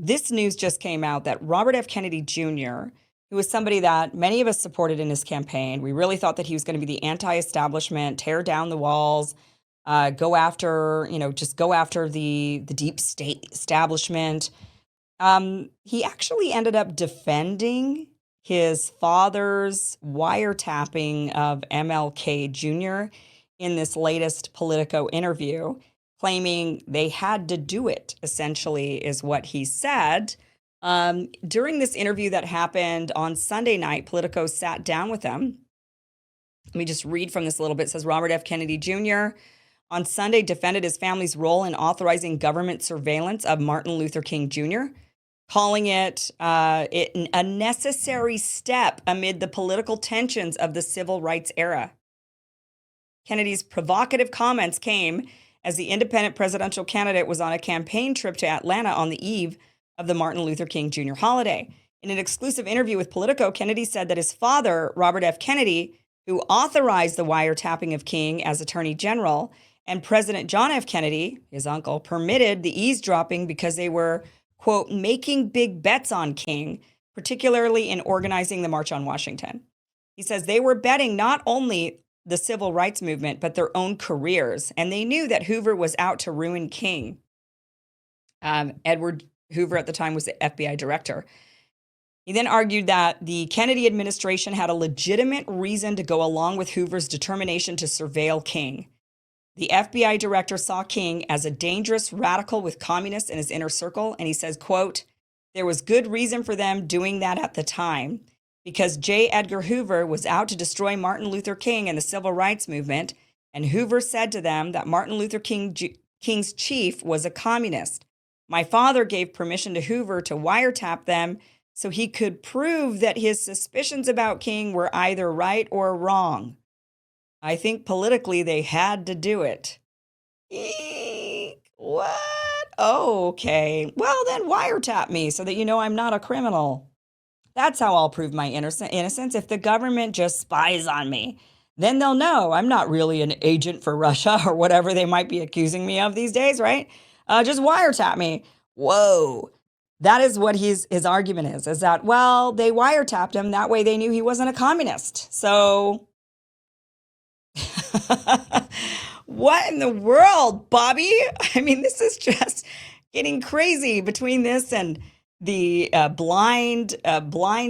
this news just came out that Robert F. Kennedy Jr., who was somebody that many of us supported in his campaign, we really thought that he was going to be the anti-establishment, tear down the walls, go after, just go after the deep state establishment. He actually ended up defending his father's wiretapping of MLK Jr. in this latest Politico interview, claiming they had to do it, essentially, is what he said. During this interview that happened on Sunday night, Politico sat down with them. Let me just read from this a little bit. It says Robert F. Kennedy Jr. on Sunday defended his family's role in authorizing government surveillance of Martin Luther King Jr., calling it a necessary step amid the political tensions of the civil rights era. Kennedy's provocative comments came as the independent presidential candidate was on a campaign trip to Atlanta on the eve of the Martin Luther King Jr. holiday. In an exclusive interview with Politico, Kennedy said that his father, Robert F. Kennedy, who authorized the wiretapping of King as Attorney General, and President John F. Kennedy, his uncle, permitted the eavesdropping because they were, quote, making big bets on King, particularly in organizing the March on Washington. He says they were betting not only the civil rights movement, but their own careers. And they knew that Hoover was out to ruin King. Edward Hoover at the time was the FBI director. He then argued that the Kennedy administration had a legitimate reason to go along with Hoover's determination to surveil King. The FBI director saw King as a dangerous radical with communists in his inner circle, and he says, quote, there was good reason for them doing that at the time because J. Edgar Hoover was out to destroy Martin Luther King and the civil rights movement, and Hoover said to them that Martin Luther King's chief was a communist. My father gave permission to Hoover to wiretap them so he could prove that his suspicions about King were either right or wrong. I think politically they had to do it. Eek, what? Oh, okay. Well, then wiretap me so that you know I'm not a criminal. That's how I'll prove my innocence. If the government just spies on me, then they'll know I'm not really an agent for Russia or whatever they might be accusing me of these days, right? Just wiretap me. Whoa. That is what his argument is that, well, they wiretapped him. That way they knew he wasn't a communist. So what in the world, Bobby? I mean, this is just getting crazy between this and the blind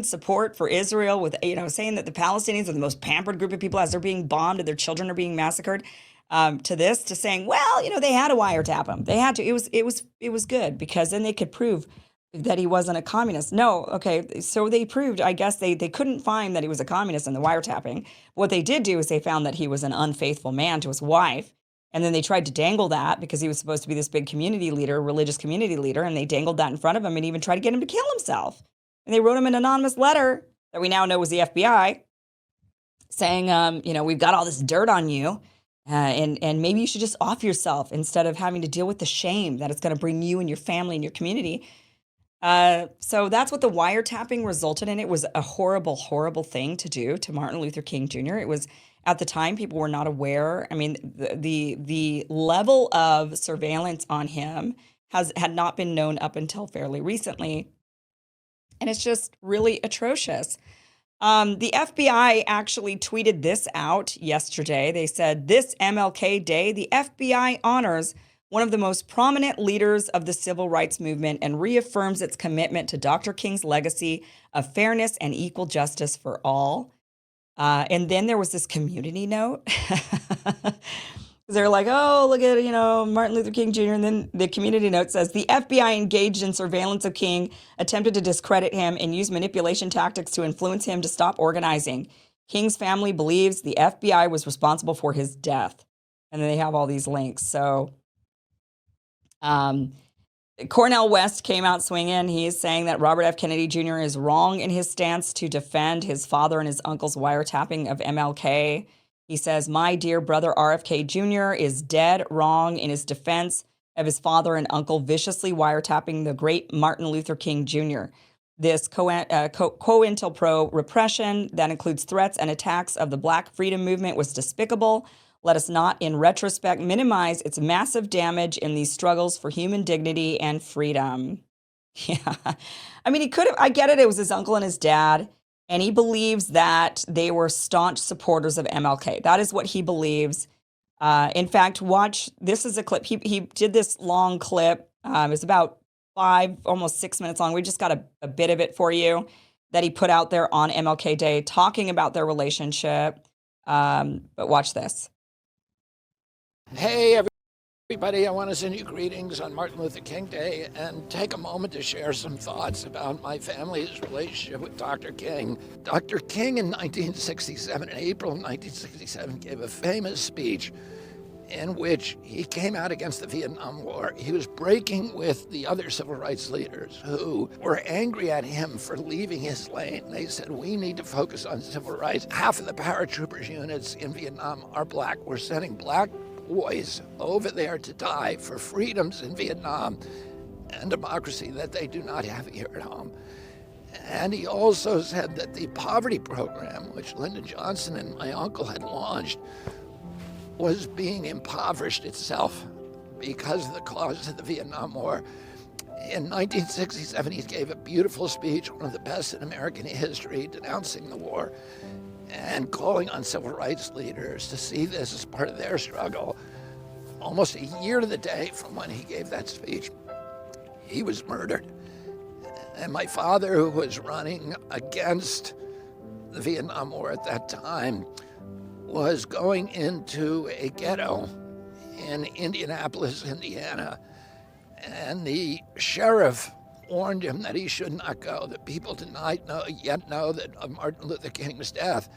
support for Israel with, saying that the Palestinians are the most pampered group of people as they're being bombed and their children are being massacred, to saying, well, they had to wiretap him. They had to. It was good because then they could prove that he wasn't a communist. No, okay, so they proved, I guess they couldn't find that he was a communist in the wiretapping. What they did do is they found that he was an unfaithful man to his wife, and then they tried to dangle that because he was supposed to be this big community leader, religious community leader, and they dangled that in front of him and even tried to get him to kill himself. And they wrote him an anonymous letter that we now know was the FBI saying, we've got all this dirt on you, and maybe you should just off yourself instead of having to deal with the shame that it's going to bring you and your family and your community. So that's what the wiretapping resulted in. It was a horrible, horrible thing to do to Martin Luther King Jr. It was, at the time, people were not aware. I mean, the level of surveillance on him had not been known up until fairly recently. And it's just really atrocious. The FBI actually tweeted this out yesterday. They said, this MLK Day, the FBI honors one of the most prominent leaders of the civil rights movement and reaffirms its commitment to Dr. King's legacy of fairness and equal justice for all. And then there was this community note. They're like, oh, look at, Martin Luther King Jr. And then the community note says, the FBI engaged in surveillance of King, attempted to discredit him, and used manipulation tactics to influence him to stop organizing. King's family believes the FBI was responsible for his death. And then they have all these links. So Cornel West came out swinging. He's saying that Robert F. Kennedy Jr. is wrong in his stance to defend his father and his uncle's wiretapping of MLK. He says, my dear brother RFK Jr. is dead wrong in his defense of his father and uncle viciously wiretapping the great Martin Luther King Jr. This COINTELPRO repression that includes threats and attacks of the Black freedom movement was despicable. Let us not, in retrospect, minimize its massive damage in these struggles for human dignity and freedom. Yeah. I mean, he could have, I get it. It was his uncle and his dad. And he believes that they were staunch supporters of MLK. That is what he believes. In fact, watch, this is a clip. He did this long clip. It was about 5, almost 6 minutes long. We just got a bit of it for you that he put out there on MLK Day talking about their relationship. But watch this. Hey, everybody, I want to send you greetings on Martin Luther King Day and take a moment to share some thoughts about my family's relationship with Dr. King. Dr. King in 1967, in April of 1967, gave a famous speech in which he came out against the Vietnam War. He was breaking with the other civil rights leaders who were angry at him for leaving his lane. They said, we need to focus on civil rights. Half of the paratroopers units in Vietnam are black. We're sending black boys over there to die for freedoms in Vietnam and democracy that they do not have here at home. And he also said that the poverty program, which Lyndon Johnson and my uncle had launched, was being impoverished itself because of the cause of the Vietnam War. In 1967, he gave a beautiful speech, one of the best in American history, denouncing the war and calling on civil rights leaders to see this as part of their struggle. Almost a year to the day from when he gave that speech, he was murdered. And my father, who was running against the Vietnam War at that time, was going into a ghetto in Indianapolis, Indiana. And the sheriff warned him that he should not go, that people did not yet know that Martin Luther King's death.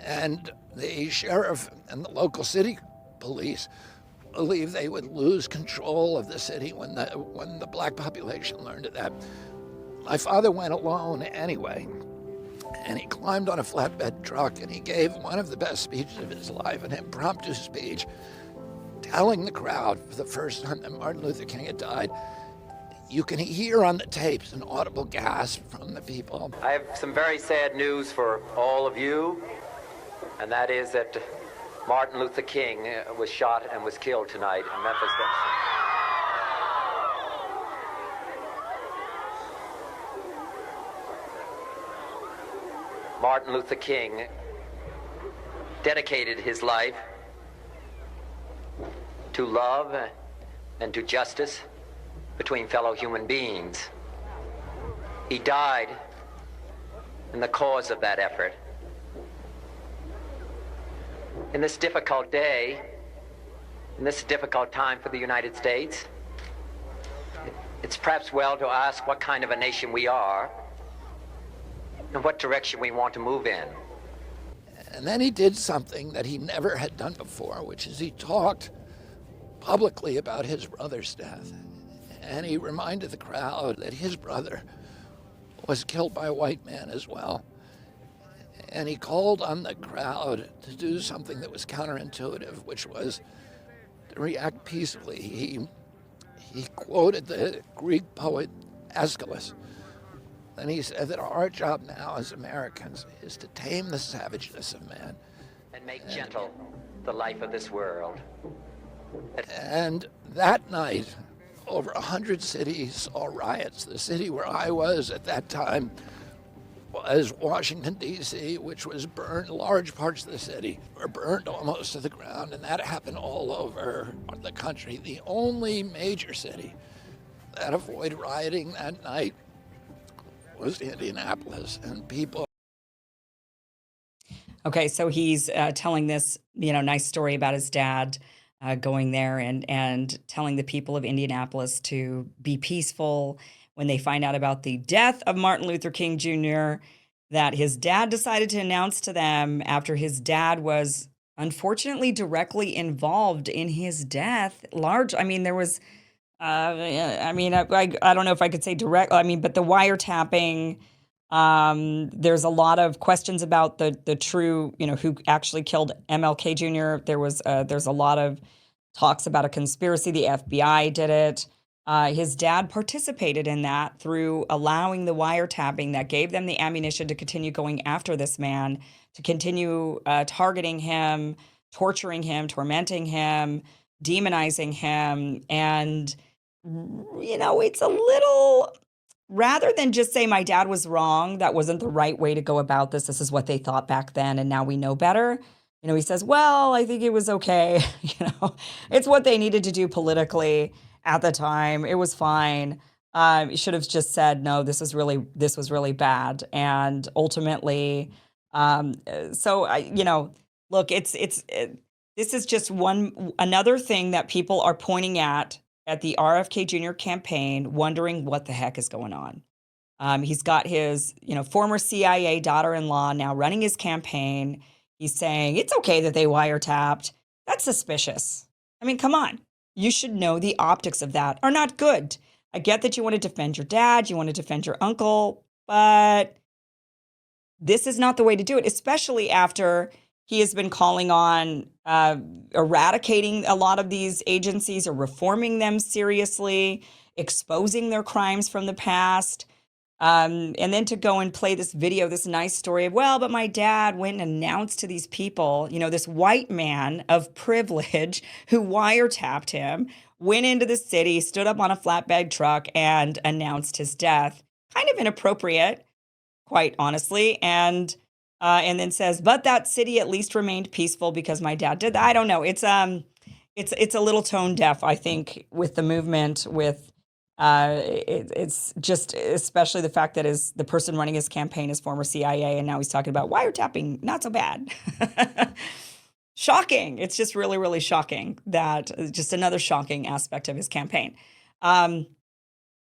And the sheriff and the local city police believed they would lose control of the city when the black population learned of that. My father went alone anyway, and he climbed on a flatbed truck and he gave one of the best speeches of his life, an impromptu speech, telling the crowd for the first time that Martin Luther King had died. You can hear on the tapes an audible gasp from the people. I have some very sad news for all of you, and that is that Martin Luther King was shot and was killed tonight in Memphis. Martin Luther King dedicated his life to love and to justice between fellow human beings. He died in the cause of that effort. In this difficult day, in this difficult time for the United States, it's perhaps well to ask what kind of a nation we are and what direction we want to move in. And then he did something that he never had done before, which is he talked publicly about his brother's death. And he reminded the crowd that his brother was killed by a white man as well. And he called on the crowd to do something that was counterintuitive, which was to react peacefully. He quoted the Greek poet Aeschylus. And he said that our job now as Americans is to tame the savageness of man. And make gentle the life of this world. And that night, over 100 cities saw riots. The city where I was at that time was Washington, D.C., which was burned. Large parts of the city were burned almost to the ground, and that happened all over the country. The only major city that avoided rioting that night was Indianapolis, and people. Okay, so he's telling this, nice story about his dad going there and telling the people of Indianapolis to be peaceful when they find out about the death of Martin Luther King Jr., that his dad decided to announce to them after his dad was unfortunately directly involved in his death. There was, I don't know if I could say direct, but the wiretapping, there's a lot of questions about the true, who actually killed MLK Jr. There's a lot of talks about a conspiracy. The FBI did it. His dad participated in that through allowing the wiretapping that gave them the ammunition to continue going after this man, to continue targeting him, torturing him, tormenting him, demonizing him. And it's a little, rather than just say my dad was wrong, that wasn't the right way to go about this. This is what they thought back then, and now we know better. He says, well, I think it was okay. It's what they needed to do politically at the time. It was fine. You should have just said, no, this was really bad. And ultimately, so look, this is just another thing that people are pointing at the RFK Jr. campaign, wondering what the heck is going on. He's got his, former CIA daughter-in-law now running his campaign. He's saying it's okay that they wiretapped. That's suspicious. I mean, come on. You should know the optics of that are not good. I get that you want to defend your dad, you want to defend your uncle, but this is not the way to do it, especially after he has been calling on eradicating a lot of these agencies or reforming them seriously, exposing their crimes from the past. And then to go and play this video, this nice story of, well, but my dad went and announced to these people, this white man of privilege who wiretapped him, went into the city, stood up on a flatbed truck and announced his death. Kind of inappropriate, quite honestly. And then says, but that city at least remained peaceful because my dad did that. I don't know. It's a little tone deaf, I think, with the movement, with it's just, especially the fact that the person running his campaign is former CIA, and now he's talking about wiretapping. Not so bad. Shocking. It's just really, really shocking, that just another shocking aspect of his campaign. And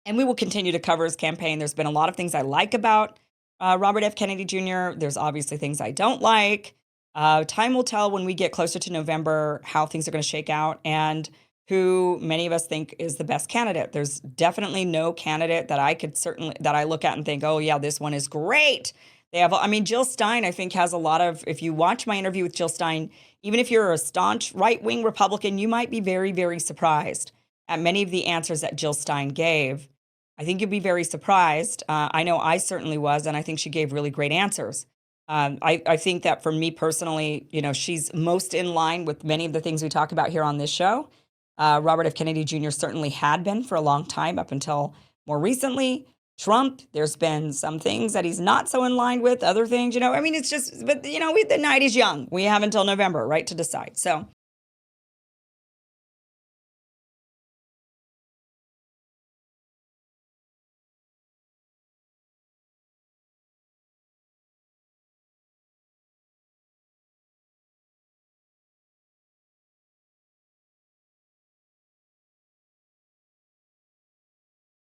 we will continue to cover his campaign. There's been a lot of things I like about Robert F. Kennedy Jr. There's obviously things I don't like. Time will tell when we get closer to November how things are going to shake out and who many of us think is the best candidate. There's definitely no candidate that I look at and think, oh yeah, this one is great. Jill Stein, I think, has a lot of, if you watch my interview with Jill Stein, even if you're a staunch right-wing Republican, you might be very, very surprised at many of the answers that Jill Stein gave. I think you'd be very surprised. I know I certainly was, and I think she gave really great answers. I think that for me personally, she's most in line with many of the things we talk about here on this show. Robert F. Kennedy Jr. certainly had been for a long time, up until more recently. Trump, there's been some things that he's not so in line with, other things, it's just, but the night is young. We have until November, right, to decide. So